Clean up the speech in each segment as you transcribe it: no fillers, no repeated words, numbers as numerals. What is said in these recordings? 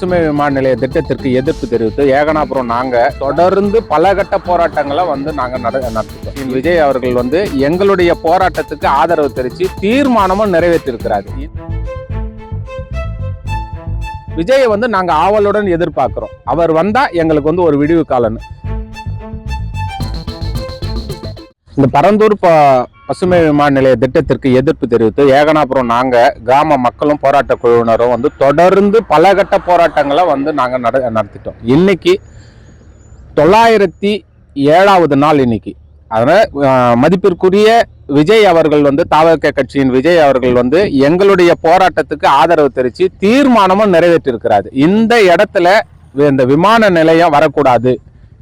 பசுமை விமான நிலைய திட்டத்திற்கு எதிர்ப்பு தெரிவித்து ஏகனாபுரம் நாங்க தொடர்ந்து பல கட்ட போராட்டங்களை நாங்க நடத்திட்டோம். விஜய் அவர்கள் எங்களுடைய போராட்டத்துக்கு ஆதரவு தெரிவித்து தீர்மானமும் நிறைவேற்றிருக்கிறார். விஜயை நாங்க ஆவலுடன் எதிர்பார்க்கிறோம். அவர் வந்தா எங்களுக்கு ஒரு விடிவு காலன்னு. இந்த பரந்தூர் பசுமை விமான நிலைய திட்டத்திற்கு எதிர்ப்பு தெரிவித்து ஏகனாபுரம் நாங்க கிராம மக்களும் போராட்ட குழுவினரும் தொடர்ந்து பல கட்ட போராட்டங்களை நாங்க நடத்திட்டோம். இன்னைக்கு 907வது நாள் இன்னைக்கு. அதனால மதிப்பிற்குரிய விஜய் அவர்கள் தாவக கட்சியின் விஜய் அவர்கள் எங்களுடைய போராட்டத்துக்கு ஆதரவு தெரிவித்து தீர்மானமும் நிறைவேற்றிருக்கிறாரு. இந்த இடத்துல இந்த விமான நிலையம் வரக்கூடாது,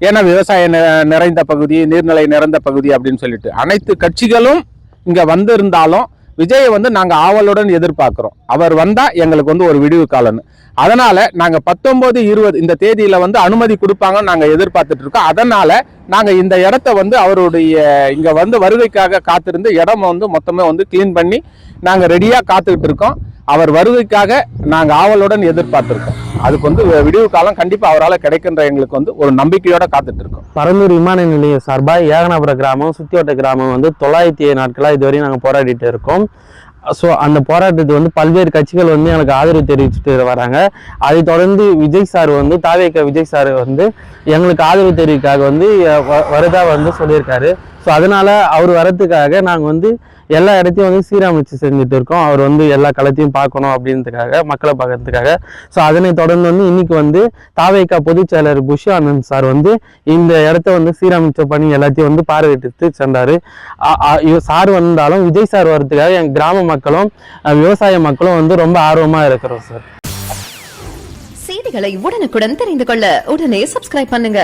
ஏன்னா விவசாய நிறைந்த பகுதி, நீர்நிலை நிறைந்த பகுதி அப்படின்னு சொல்லிட்டு அனைத்து கட்சிகளும் இங்க இருந்தாலும் விஜயை நாங்க ஆவலுடன் எதிர்பார்க்கிறோம். அவர் வந்தா எங்களுக்கு ஒரு விடிவு காலன்னு. அதனால நாங்க 19, 20 இந்த தேதியில அனுமதி கொடுப்பாங்கன்னு நாங்க எதிர்பார்த்துட்டு இருக்கோம். அதனால நாங்க இந்த இடத்த அவருடைய இங்க வருகைக்காக காத்திருந்து இடம் மொத்தமே கிளீன் பண்ணி நாங்க ரெடியா காத்துக்கிட்டு இருக்கோம். அவர் வருகைக்காக நாங்க ஆவலுடன் எதிர்பார்த்திருக்கோம். அதுக்கு விடிவு காலம் கண்டிப்பா அவரால் கிடைக்கின்ற எங்களுக்கு ஒரு நம்பிக்கையோட காத்துட்டு இருக்கோம். பரந்தூர் விமான நிலையம் சார்பாக ஏகனாபுரம் கிராமம், சுத்திவட்ட கிராமம் 907 நாட்களா இதுவரையும் நாங்கள் போராடிட்டு இருக்கோம். ஸோ அந்த போராட்டத்துக்கு பல்வேறு கட்சிகள் எனக்கு ஆதரவு தெரிவிச்சுட்டு வராங்க. அதை தொடர்ந்து விஜய் சார் தாவேக விஜய் சார் எங்களுக்கு ஆதரவு தெரிவிக்காக வரதா சொல்லியிருக்காரு. ஸோ அதனால அவர் வரதுக்காக நாங்கள் எல்லா இடத்தையும் சீரமைச்சு செஞ்சுட்டு இருக்கோம். அவர் எல்லா களத்தையும் பார்க்கணும் அப்படின்றதுக்காக, மக்களை பார்க்கறதுக்காக. ஸோ அதனை தொடர்ந்து இன்னைக்கு தாவேகா பொதுச் செயலர் புஷி ஆனந்த் சார் இந்த இடத்த சீரமைச்ச பணி எல்லாத்தையும் பார்வையிட்டு சென்றாரு. சார் வந்தாலும் விஜய் சார் வர்றதுக்காக என் கிராம மக்களும் விவசாய மக்களும் ரொம்ப ஆர்வமா இருக்கிறோம் சார். செய்திகளை உடனுக்குடன் தெரிந்து கொள்ள உடனே சப்ஸ்கிரைப் பண்ணுங்க.